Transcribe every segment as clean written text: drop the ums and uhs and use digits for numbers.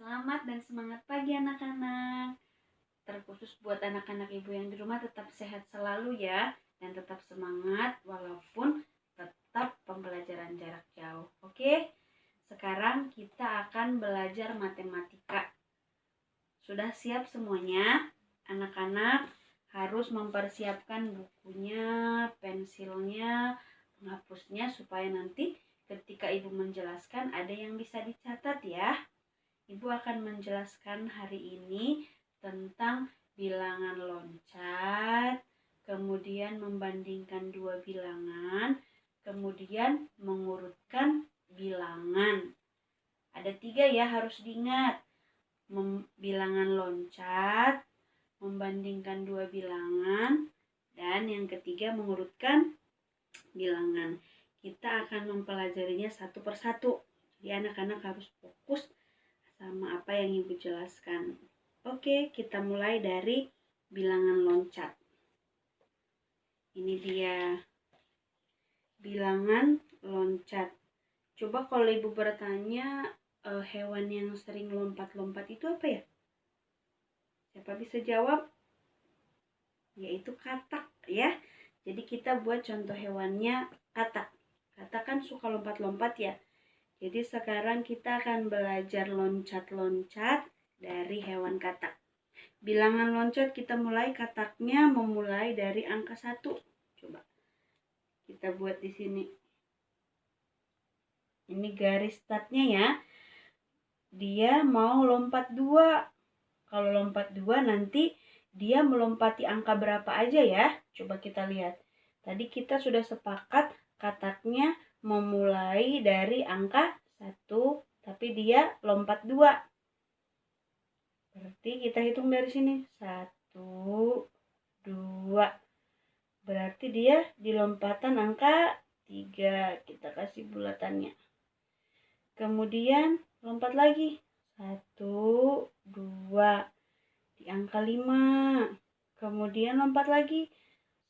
Selamat dan semangat pagi anak-anak. Terkhusus buat anak-anak ibu yang di rumah, tetap sehat selalu ya. Dan tetap semangat walaupun tetap pembelajaran jarak jauh. Oke, sekarang kita akan belajar matematika. Sudah siap semuanya? Anak-anak harus mempersiapkan bukunya, pensilnya, penghapusnya, supaya nanti ketika ibu menjelaskan ada yang bisa dicatat ya. Ibu akan menjelaskan hari ini tentang bilangan loncat, kemudian membandingkan dua bilangan, kemudian mengurutkan bilangan. Ada 3 ya, harus diingat. Bilangan loncat, membandingkan dua bilangan, dan yang ketiga mengurutkan bilangan. Kita akan mempelajarinya satu persatu. Jadi anak-anak harus fokus sama apa yang ibu jelaskan. Oke, kita mulai dari bilangan loncat. Ini dia bilangan loncat. Coba kalau ibu bertanya, hewan yang sering lompat-lompat itu apa ya? Siapa bisa jawab? Yaitu katak ya. Jadi kita buat contoh hewannya katak. Katak kan suka lompat-lompat ya. Jadi sekarang kita akan belajar loncat-loncat dari hewan katak. Bilangan loncat kita mulai, kataknya memulai dari angka 1. Coba kita buat di sini. Ini garis startnya ya. Dia mau lompat 2. Kalau lompat 2 nanti dia melompati angka berapa aja ya? Coba kita lihat. Tadi kita sudah sepakat kataknya memulai dari angka 1, tapi dia lompat 2. Berarti kita hitung dari sini. 1, 2. Berarti dia di lompatan angka 3. Kita kasih bulatannya. Kemudian lompat lagi. 1, 2. Di angka 5. Kemudian lompat lagi.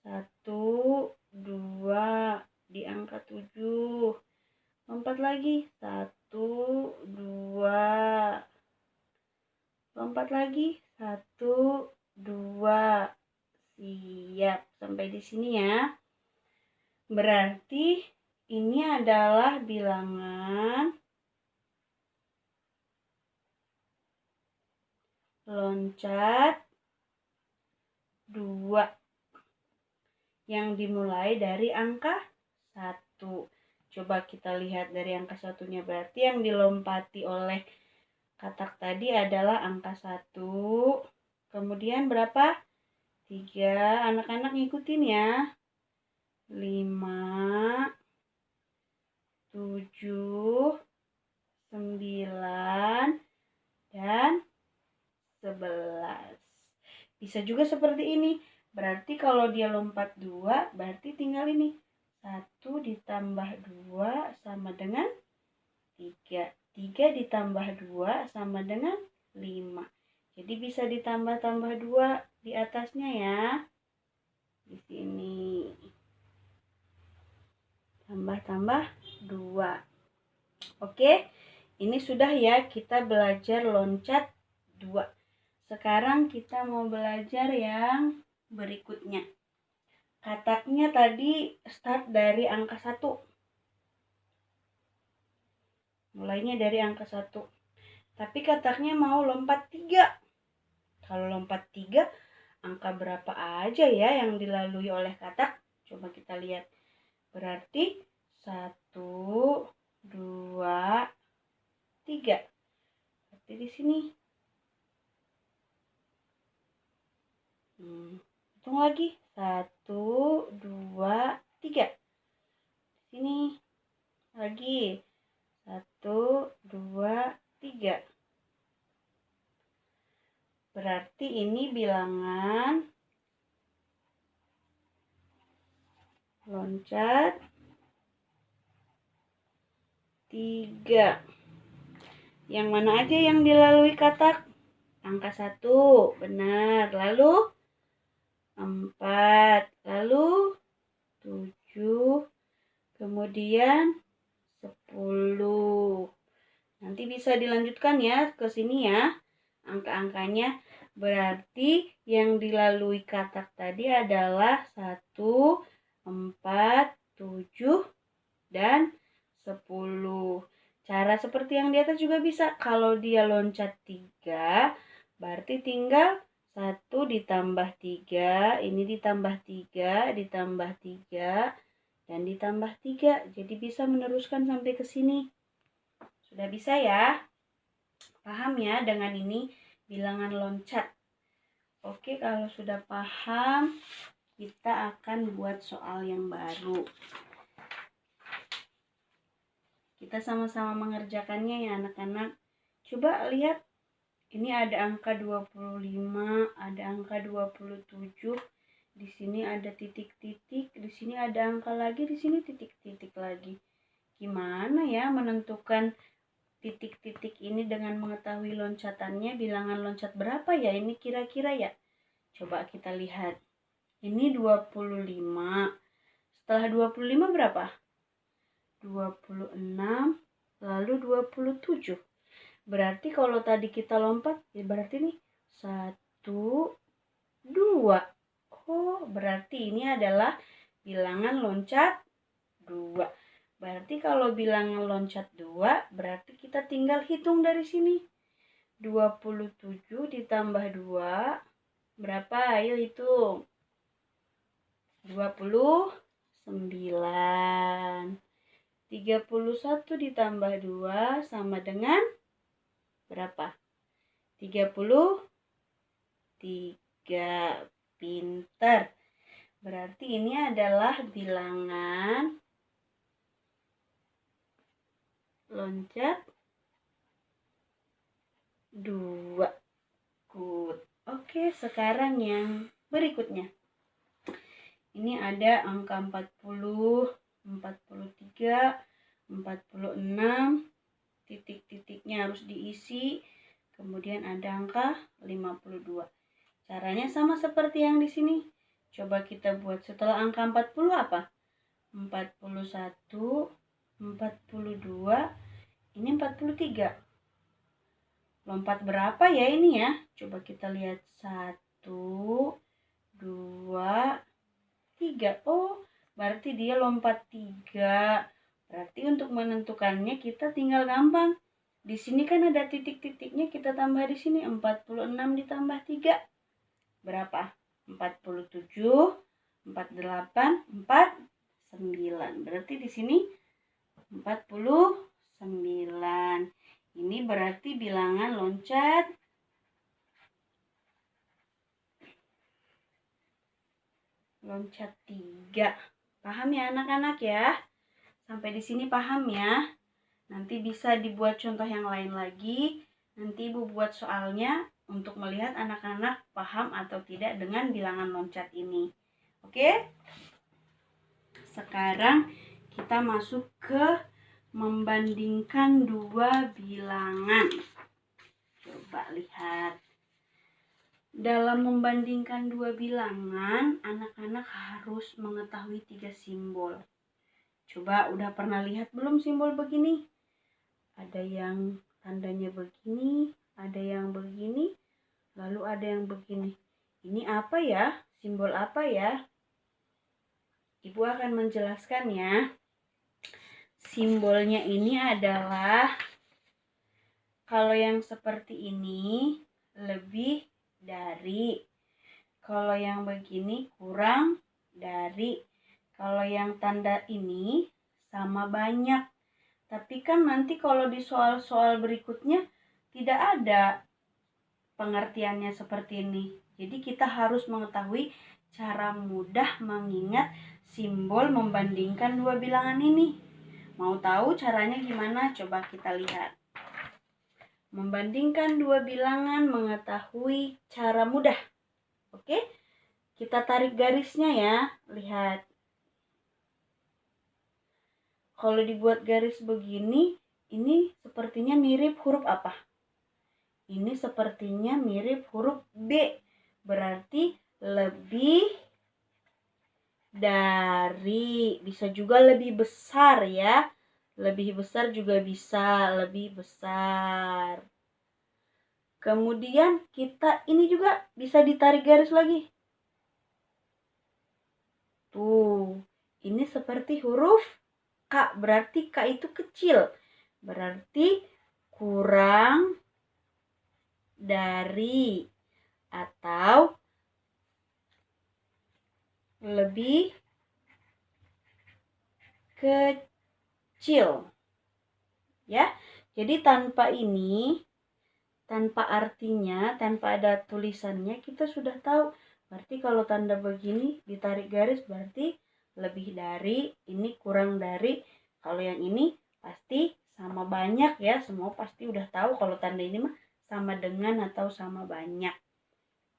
1, 2. Di angka 7. Lompat lagi. 1, 2. Lompat lagi. 1, 2. Siap. Sampai di sini ya. Berarti ini adalah bilangan loncat 2 yang dimulai dari angka 1. Coba kita lihat dari angka 1-nya. Berarti yang dilompati oleh katak tadi adalah angka 1. Kemudian berapa? 3. Anak-anak ngikutin ya. 5, 7, 9, dan 11. Bisa juga seperti ini. Berarti kalau dia lompat 2, berarti tinggal ini. 1 ditambah 2 sama dengan 3. 3 ditambah 2 sama dengan 5. Jadi bisa ditambah-tambah 2 di atasnya ya. Di sini. Tambah-tambah 2. Oke, ini sudah ya kita belajar loncat 2. Sekarang kita mau belajar yang berikutnya. Kataknya tadi start dari angka 1. Mulainya dari angka 1. Tapi kataknya mau lompat 3. Kalau lompat 3, angka berapa aja ya yang dilalui oleh katak? Coba kita lihat. Berarti 1, 2, 3. Berarti di sini. Hitung lagi. 1, 2, 3. Di sini. Lagi. 1, 2, 3. Berarti ini bilangan loncat 3. Yang mana aja yang dilalui katak? Angka 1, benar. Lalu 4, lalu 7, kemudian 10. Nanti bisa dilanjutkan ya ke sini ya. Angka-angkanya berarti yang dilalui katak tadi adalah 1, 4, 7, dan 10. Cara seperti yang di atas juga bisa. Kalau dia loncat 3, berarti tinggal 1 ditambah 3, ini ditambah 3, ditambah 3, dan ditambah 3. Jadi bisa meneruskan sampai ke sini. Sudah bisa ya? Paham ya dengan ini bilangan loncat? Oke, kalau sudah paham, kita akan buat soal yang baru. Kita sama-sama mengerjakannya ya anak-anak. Coba lihat, ini ada angka 25, ada angka 27. Di sini ada titik-titik, di sini ada angka lagi, di sini titik-titik lagi. Gimana ya menentukan titik-titik ini dengan mengetahui loncatannya, bilangan loncat berapa ya ini kira-kira ya? Coba kita lihat. Ini 25. Setelah 25 berapa? 26, lalu 27. Berarti kalau tadi kita lompat, ya berarti nih 1, 2. Oh, berarti ini adalah bilangan loncat 2. Berarti kalau bilangan loncat 2, berarti kita tinggal hitung dari sini. 27 ditambah 2, berapa? Ayo hitung. 29. 31 ditambah 2 sama dengan berapa? 33. Pinter. Berarti ini adalah bilangan loncat 2. Good. Oke, sekarang yang berikutnya. Ini ada angka 40, 43, 46, titik-titiknya harus diisi, kemudian ada angka 52. Caranya sama seperti yang di sini. Coba kita buat setelah angka 40 apa? 41, 42, ini 43. Lompat berapa ya ini ya? Coba kita lihat. 1, 2, 3. Oh, berarti dia lompat 3. Berarti untuk menentukannya kita tinggal gampang. Di sini kan ada titik-titiknya, kita tambah di sini 46 ditambah 3. Berapa? 47, 48, 49. Berarti di sini 49. Ini berarti bilangan loncat 3. Paham ya anak-anak ya? Sampai di sini paham ya? Nanti bisa dibuat contoh yang lain lagi. Nanti Ibu buat soalnya untuk melihat anak-anak paham atau tidak dengan bilangan loncat ini. Oke? Sekarang kita masuk ke membandingkan dua bilangan. Coba lihat. Dalam membandingkan dua bilangan, anak-anak harus mengetahui 3 simbol. Coba udah pernah lihat belum simbol begini? Ada yang tandanya begini, ada yang begini, lalu ada yang begini. Ini apa ya? Simbol apa ya? Ibu akan menjelaskan ya. Simbolnya ini adalah, kalau yang seperti ini lebih dari, kalau yang begini kurang dari, kalau yang tanda ini sama banyak. Tapi kan nanti kalau di soal-soal berikutnya tidak ada pengertiannya seperti ini. Jadi kita harus mengetahui cara mudah mengingat simbol membandingkan dua bilangan ini. Mau tahu caranya gimana? Coba kita lihat. Membandingkan dua bilangan, mengetahui cara mudah. Oke? Kita tarik garisnya ya. Lihat. Kalau dibuat garis begini, ini sepertinya mirip huruf apa? Ini sepertinya mirip huruf B. Berarti lebih dari. Bisa juga lebih besar ya. Lebih besar juga bisa, lebih besar. Kemudian kita ini juga bisa ditarik garis lagi. Tuh, ini seperti huruf K, berarti K itu kecil. Berarti kurang dari atau lebih kecil. Ya. Jadi tanpa ini, tanpa artinya, tanpa ada tulisannya, kita sudah tahu. Berarti kalau tanda begini ditarik garis berarti lebih dari, ini kurang dari. Kalau yang ini pasti sama banyak ya, semua pasti udah tahu kalau tanda ini mah sama dengan atau sama banyak.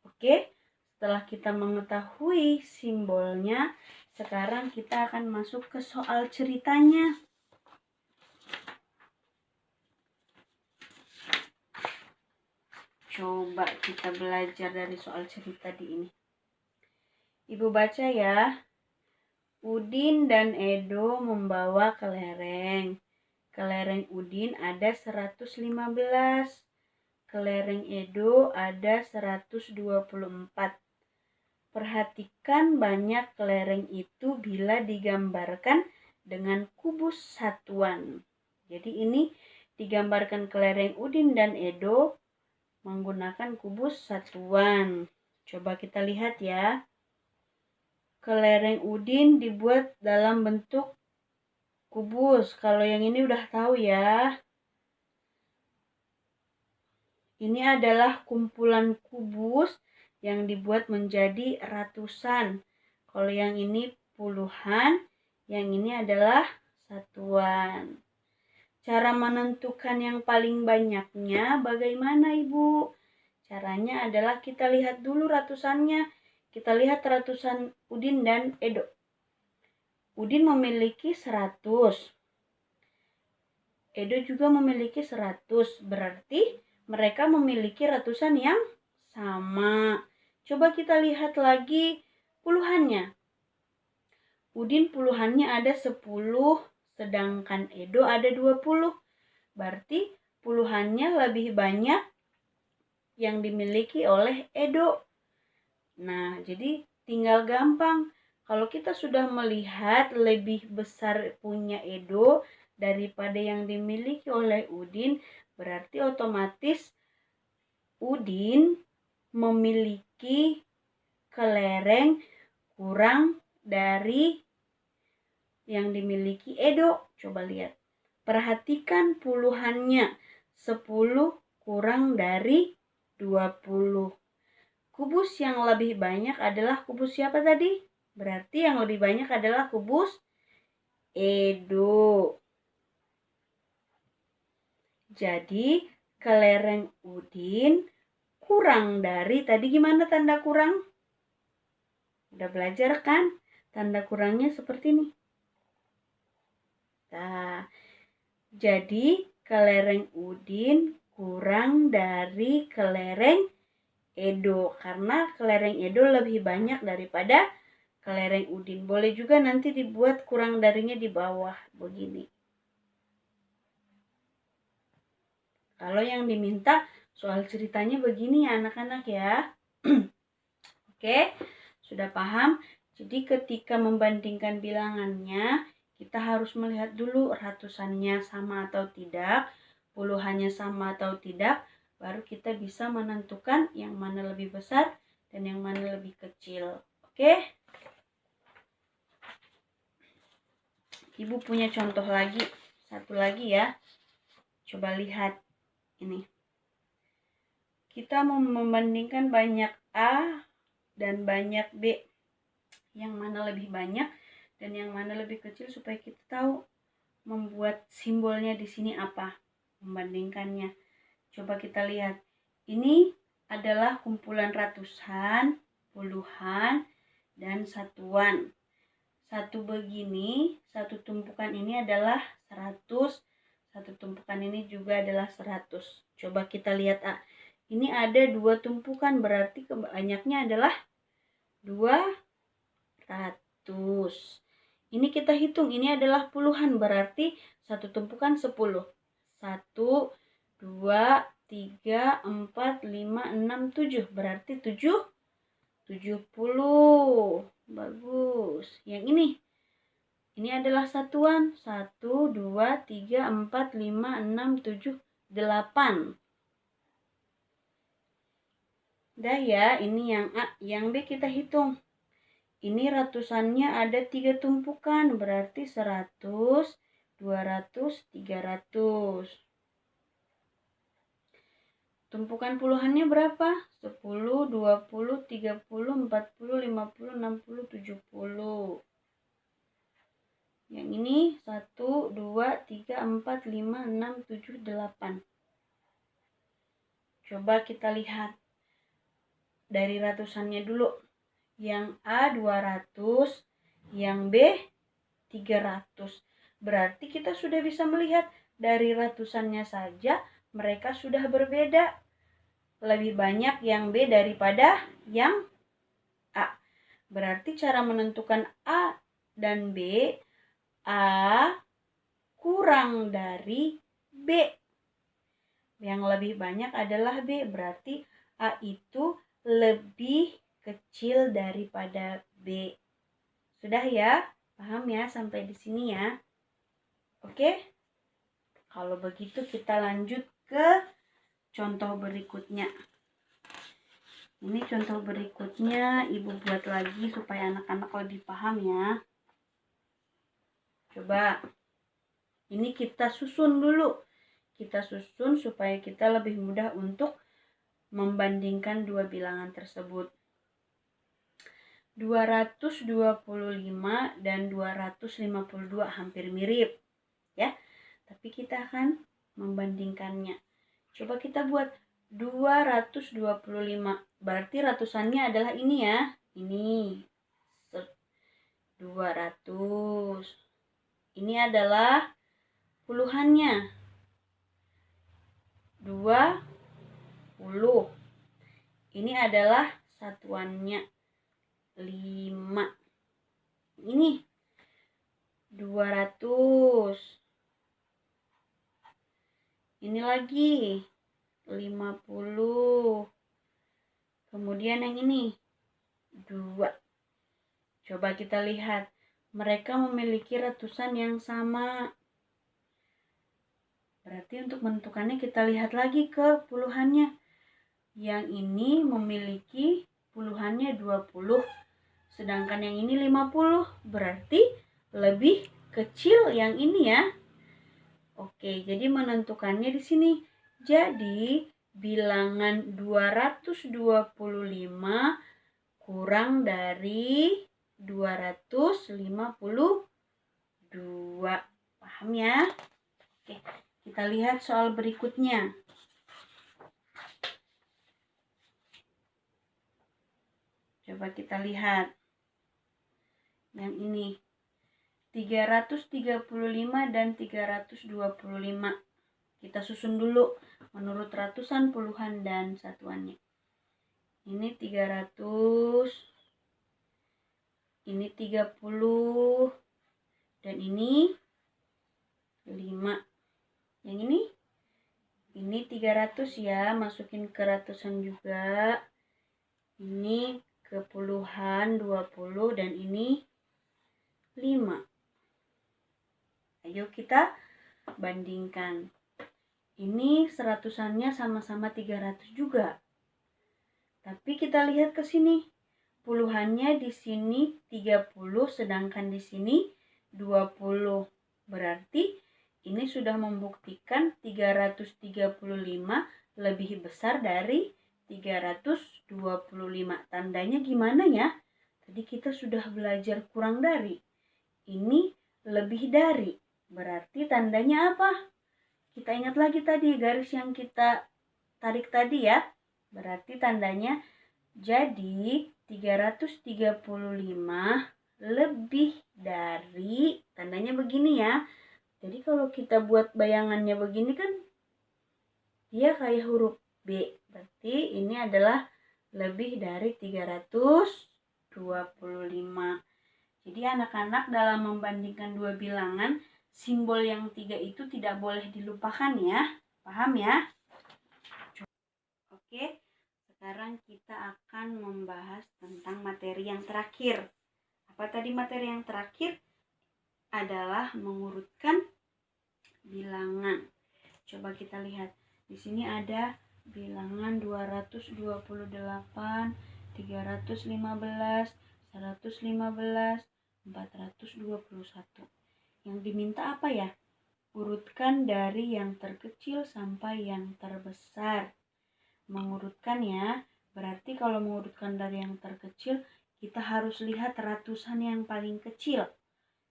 Oke, setelah kita mengetahui simbolnya, sekarang kita akan masuk ke soal ceritanya. Coba kita belajar dari soal cerita di ini. Ibu baca ya. Udin dan Edo membawa kelereng. Kelereng Udin ada 115. Kelereng Edo ada 124. Perhatikan banyak kelereng itu bila digambarkan dengan kubus satuan. Jadi ini digambarkan kelereng Udin dan Edo menggunakan kubus satuan. Coba kita lihat ya. Kelereng Udin dibuat dalam bentuk kubus. Kalau yang ini udah tahu ya. Ini adalah kumpulan kubus yang dibuat menjadi ratusan. Kalau yang ini puluhan, yang ini adalah satuan. Cara menentukan yang paling banyaknya bagaimana, Ibu? Caranya adalah kita lihat dulu ratusannya. Kita lihat ratusan Udin dan Edo. Udin memiliki 100. Edo juga memiliki 100. Berarti mereka memiliki ratusan yang sama. Coba kita lihat lagi puluhannya. Udin puluhannya ada 10. Sedangkan Edo ada 20. Berarti puluhannya lebih banyak yang dimiliki oleh Edo. Nah, jadi tinggal gampang. Kalau kita sudah melihat lebih besar punya Edo daripada yang dimiliki oleh Udin, berarti otomatis Udin memiliki kelereng kurang dari yang dimiliki Edo. Coba lihat. Perhatikan puluhannya. 10 kurang dari 20. Kubus yang lebih banyak adalah kubus siapa tadi? Berarti yang lebih banyak adalah kubus Edo. Jadi kelereng Udin kurang dari, tadi gimana tanda kurang? Udah belajar kan? Tanda kurangnya seperti ini. Nah, jadi kelereng Udin kurang dari kelereng Edo. Karena kelereng Edo lebih banyak daripada kelereng Udin. Boleh juga nanti dibuat kurang darinya di bawah. Begini. Kalau yang diminta soal ceritanya begini ya anak-anak ya. Oke, sudah paham? Jadi ketika membandingkan bilangannya, kita harus melihat dulu ratusannya sama atau tidak, puluhannya sama atau tidak, baru kita bisa menentukan yang mana lebih besar dan yang mana lebih kecil. Oke? Ibu punya contoh lagi, satu lagi ya. Coba lihat ini. Kita mau membandingkan banyak A dan banyak B. Yang mana lebih banyak dan yang mana lebih kecil supaya kita tahu membuat simbolnya di sini apa, membandingkannya. Coba kita lihat. Ini adalah kumpulan ratusan, puluhan, dan satuan. Satu begini, satu tumpukan ini adalah 100, satu tumpukan ini juga adalah 100. Coba kita lihat A. Ini ada 2 tumpukan, berarti banyaknya adalah 200. Ini kita hitung, ini adalah puluhan, berarti satu tumpukan 10. 1, 2, 3, 4, 5, 6, 7. Berarti 70. Bagus. Yang ini adalah satuan. 1, 2, 3, 4, 5, 6, 7, 8. Udah ya, ini yang A. Yang B kita hitung. Ini ratusannya ada 3 tumpukan, berarti 100, 200, 300. Tumpukan puluhannya berapa? 10, 20, 30, 40, 50, 60, 70. Yang ini 1, 2, 3, 4, 5, 6, 7, 8. Coba kita lihat dari ratusannya dulu. Yang A 200, yang B 300. Berarti kita sudah bisa melihat dari ratusannya saja mereka sudah berbeda. Lebih banyak yang B daripada yang A. Berarti cara menentukan A dan B, A kurang dari B. Yang lebih banyak adalah B, berarti A itu lebih kecil daripada B. Sudah ya? Paham ya sampai di sini ya? Oke? Kalau begitu kita lanjut ke contoh berikutnya. Ini contoh berikutnya Ibu buat lagi supaya anak-anak lebih paham ya. Coba. Ini kita susun dulu. Kita susun supaya kita lebih mudah untuk membandingkan dua bilangan tersebut. 225 dan 252 hampir mirip ya. Tapi kita akan membandingkannya. Coba kita buat 225. Berarti ratusannya adalah ini ya. Ini 200. Ini adalah puluhannya. 20. Ini adalah satuannya. 5. Ini 200. Ini lagi 50. Kemudian yang ini 2. Coba kita lihat. Mereka memiliki ratusan yang sama. Berarti untuk menentukannya kita lihat lagi ke puluhannya. Yang ini memiliki puluhannya 20. Sedangkan yang ini 50, berarti lebih kecil yang ini ya. Oke, jadi menentukannya di sini. Jadi bilangan 225 kurang dari 252. Paham ya? Oke, kita lihat soal berikutnya. Coba kita lihat. Yang ini 335 dan 325. Kita susun dulu menurut ratusan, puluhan, dan satuannya. Ini 300, ini 30, dan ini 5. Yang ini 300 ya, masukin ke ratusan juga. Ini ke puluhan 20 dan ini 5. Ayo kita bandingkan. Ini seratusannya sama-sama 300 juga. Tapi kita lihat ke sini. Puluhannya di sini 30 sedangkan di sini 20. Berarti ini sudah membuktikan 335 lebih besar dari 325. Tandanya gimana ya? Tadi kita sudah belajar kurang dari. Ini lebih dari. Berarti tandanya apa? Kita ingat lagi tadi garis yang kita tarik tadi ya. Berarti tandanya jadi 335 lebih dari, tandanya begini ya. Jadi kalau kita buat bayangannya begini kan dia kayak huruf B. Berarti ini adalah lebih dari 325. Jadi anak-anak dalam membandingkan dua bilangan, simbol yang 3 itu tidak boleh dilupakan ya. Paham ya? Oke, sekarang kita akan membahas tentang materi yang terakhir. Apa tadi materi yang terakhir? Adalah mengurutkan bilangan. Coba kita lihat. Di sini ada bilangan 228, 315, 115, 421. Yang diminta apa ya? Urutkan dari yang terkecil sampai yang terbesar. Mengurutkan ya, berarti kalau mengurutkan dari yang terkecil, kita harus lihat ratusan yang paling kecil.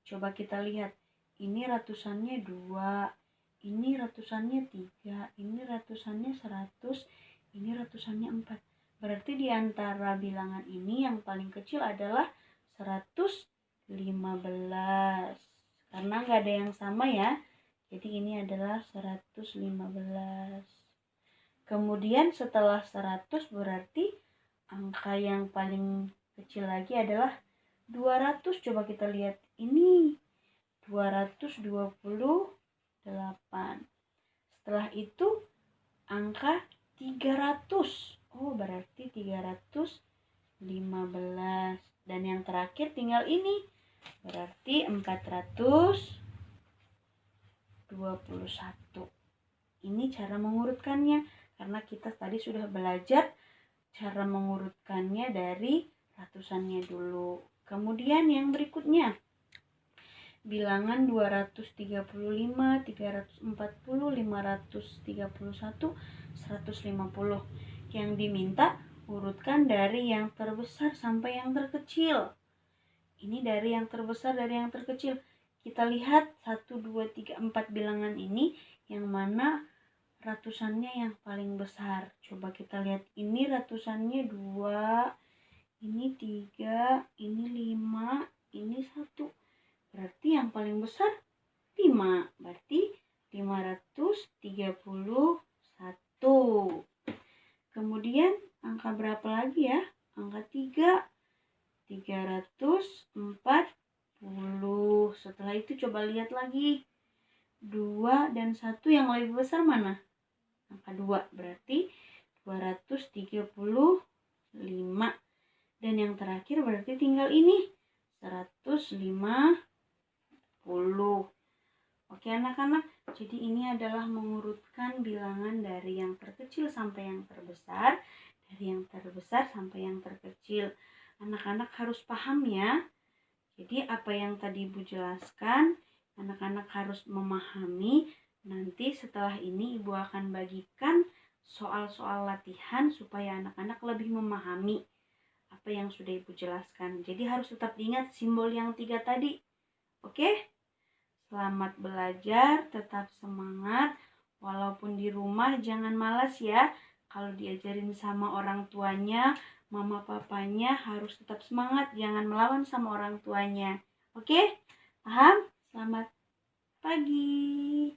Coba kita lihat, ini ratusannya 2, ini ratusannya 3, ini ratusannya 100, ini ratusannya 4. Berarti di antara bilangan ini yang paling kecil adalah 115. Karena nggak ada yang sama ya, jadi ini adalah 115. Kemudian setelah 100 berarti angka yang paling kecil lagi adalah 200. Coba kita lihat, ini 228. Setelah itu angka 300. Oh, berarti 315. Dan yang terakhir tinggal ini. Berarti 421. Ini cara mengurutkannya. Karena kita tadi sudah belajar cara mengurutkannya dari ratusannya dulu. Kemudian yang berikutnya, bilangan 235, 340, 531, 150. Yang diminta urutkan dari yang terbesar sampai yang terkecil. Ini dari yang terbesar dari yang terkecil. Kita lihat 1, 2, 3, 4 bilangan ini yang mana ratusannya yang paling besar. Coba kita lihat, ini ratusannya 2, ini 3, ini 5, ini 1. Berarti yang paling besar 5. Berarti 531. Kemudian angka berapa lagi ya? Angka 3. 340. Setelah itu coba lihat lagi. 2 dan 1 yang lebih besar mana? Angka 2. Berarti 235. Dan yang terakhir berarti tinggal ini. 150. Oke anak-anak, jadi ini adalah mengurutkan bilangan dari yang terkecil sampai yang terbesar, dari yang terbesar sampai yang terkecil. Anak-anak harus paham ya. Jadi apa yang tadi Ibu jelaskan, anak-anak harus memahami. Nanti setelah ini Ibu akan bagikan soal-soal latihan supaya anak-anak lebih memahami apa yang sudah Ibu jelaskan. Jadi harus tetap diingat simbol yang 3 tadi. Oke? Selamat belajar, tetap semangat. Walaupun di rumah jangan malas ya. Kalau diajarin sama orang tuanya, mama papanya harus tetap semangat. Jangan melawan sama orang tuanya. Oke? Paham? Selamat pagi.